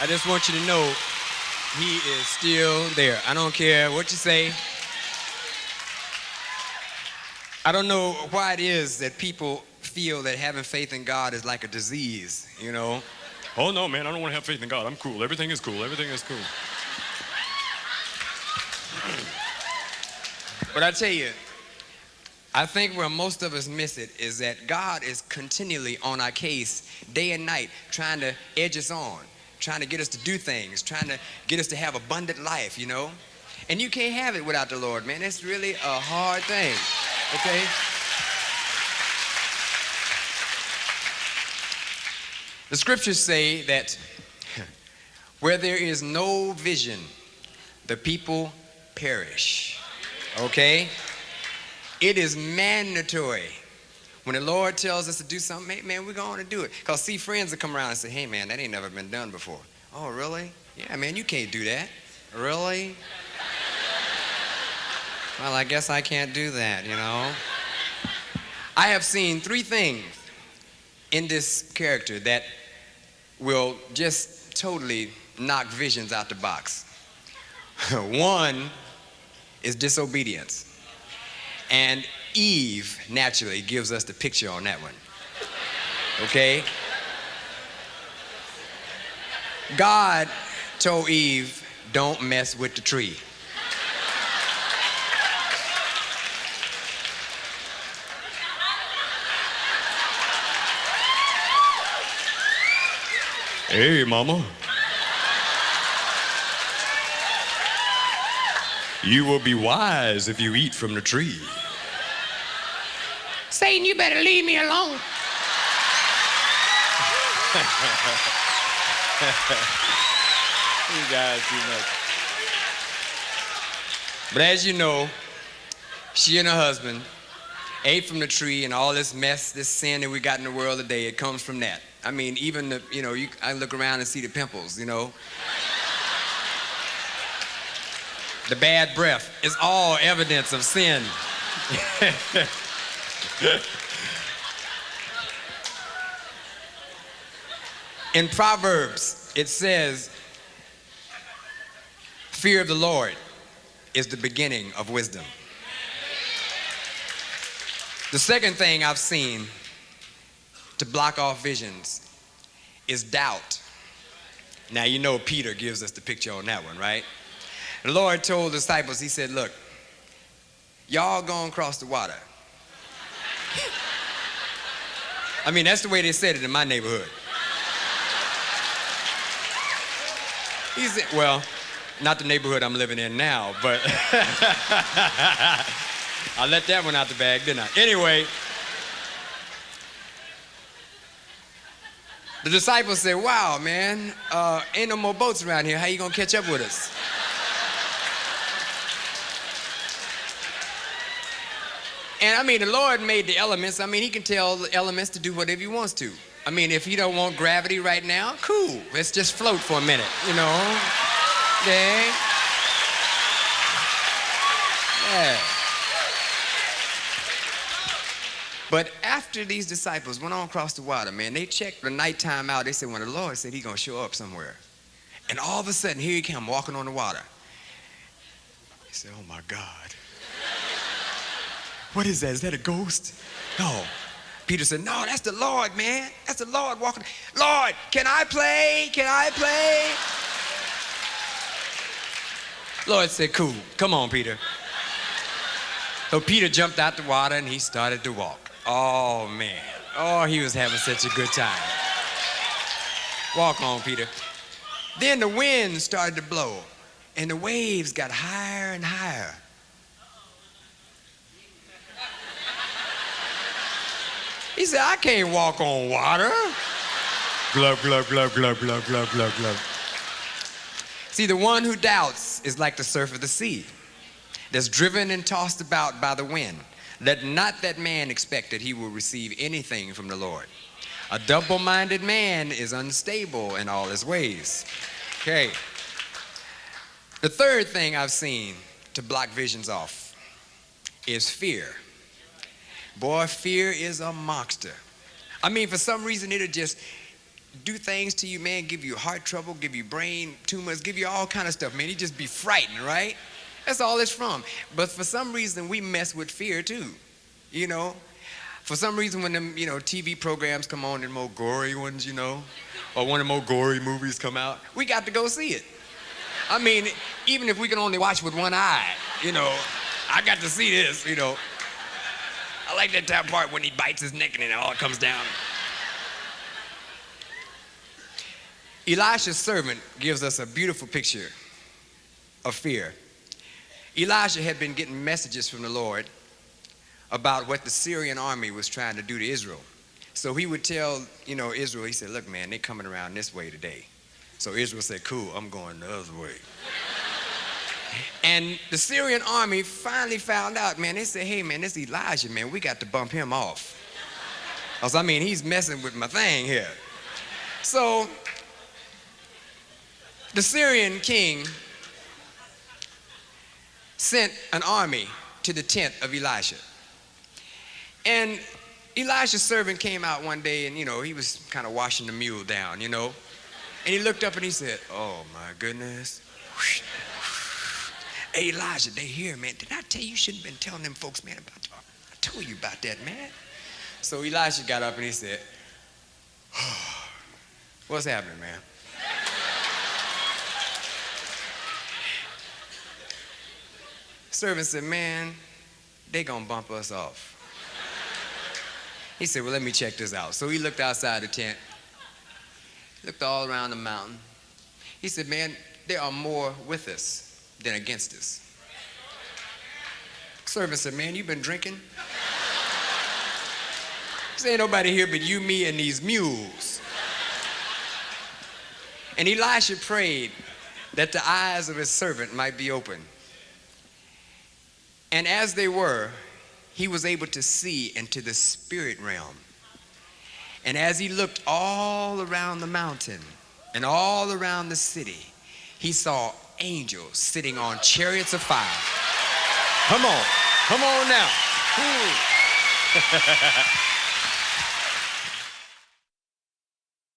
I just want you to know he is still there. I don't care what you say. I don't know why it is that people feel that having faith in God is like a disease, you know. Oh, no, man, I don't want to have faith in God. I'm cool. Everything is cool. Everything is cool. But I tell you, I think where most of us miss it is that God is continually on our case day and night, trying to edge us on, trying to get us to do things, trying to get us to have abundant life, you know. And you can't have it without the Lord, man. It's really a hard thing, okay? The scriptures say that where there is no vision, the people perish, okay? It is mandatory. When the Lord tells us to do something, man, we're going to do it. Because see, friends will come around and say, hey, man, that ain't never been done before. Oh, really? Yeah, man, you can't do that. Really? Well, I guess I can't do that, you know? I have seen three things in this character that will just totally knock visions out the box. One is disobedience. And Eve naturally gives us the picture on that one. Okay? God told Eve, don't mess with the tree. Hey, mama. You will be wise if you eat from the tree. Satan, you better leave me alone. You guys too much. But as you know, she and her husband ate from the tree, and all this mess, this sin that we got in the world today, it comes from that. I mean, even the, you know, I look around and see the pimples, you know. The bad breath is all evidence of sin. In Proverbs, it says, fear of the Lord is the beginning of wisdom. The second thing I've seen to block off visions is doubt. Now, you know Peter gives us the picture on that one, right? The Lord told the disciples, he said, look, y'all gonna cross the water. I mean, that's the way they said it in my neighborhood. He said, well, not the neighborhood I'm living in now, but I let that one out the bag, didn't I? Anyway, the disciples said, wow, man, ain't no more boats around here. How you gonna catch up with us? And I mean, the Lord made the elements. I mean, he can tell the elements to do whatever he wants to. I mean, if you don't want gravity right now, cool. Let's just float for a minute, you know? Okay? Yeah. But after these disciples went on across the water, man, they checked the nighttime out. They said, when the Lord said he's going to show up somewhere. And all of a sudden, here he came walking on the water. He said, oh, my God. What is that? Is that a ghost? No. Peter said, no, that's the Lord, man. That's the Lord walking. Lord, can I play? Can I play? Lord said, cool. Come on, Peter. So Peter jumped out the water and he started to walk. Oh, man. Oh, he was having such a good time. Walk on, Peter. Then the wind started to blow and the waves got higher and higher. He said, I can't walk on water. Glub, glub, glub, glub, glub, glub, glub, glub. See, the one who doubts is like the surf of the sea that's driven and tossed about by the wind. Let not that man expect that he will receive anything from the Lord. A double-minded man is unstable in all his ways. Okay. The third thing I've seen to block visions off is fear. Boy, fear is a monster. I mean, for some reason, it'll just do things to you, man, give you heart trouble, give you brain tumors, give you all kind of stuff, man. He just be frightened, right? That's all it's from. But for some reason, we mess with fear too, you know? For some reason, when them, TV programs come on, them more gory ones, or one of the more gory movies come out, we got to go see it. I mean, even if we can only watch with one eye, I got to see this, I like that top part when he bites his neck and it all comes down. Elisha's servant gives us a beautiful picture of fear. Elisha had been getting messages from the Lord about what the Syrian army was trying to do to Israel. So he would tell, Israel, he said, look, man, they're coming around this way today. So Israel said, cool, I'm going the other way. And the Syrian army finally found out, man. They said, hey, man, this Elijah, man, we got to bump him off. He's messing with my thing here. So the Syrian king sent an army to the tent of Elisha. And Elisha's servant came out one day and, he was kind of washing the mule down, And he looked up and he said, oh, my goodness. Hey, Elijah, they here, man. Did I tell you shouldn't have been telling them folks, man, about I told you about that, man. So Elisha got up and he said, oh, what's happening, man? Servant said, man, they gonna bump us off. He said, well, let me check this out. So he looked outside the tent, looked all around the mountain. He said, man, there are more with us than against us. Servant said, man, you been drinking? There ain't nobody here but you, me, and these mules. And Elisha prayed that the eyes of his servant might be open. And as they were, he was able to see into the spirit realm. And as he looked all around the mountain and all around the city, he saw angels sitting on chariots of fire. Come on now.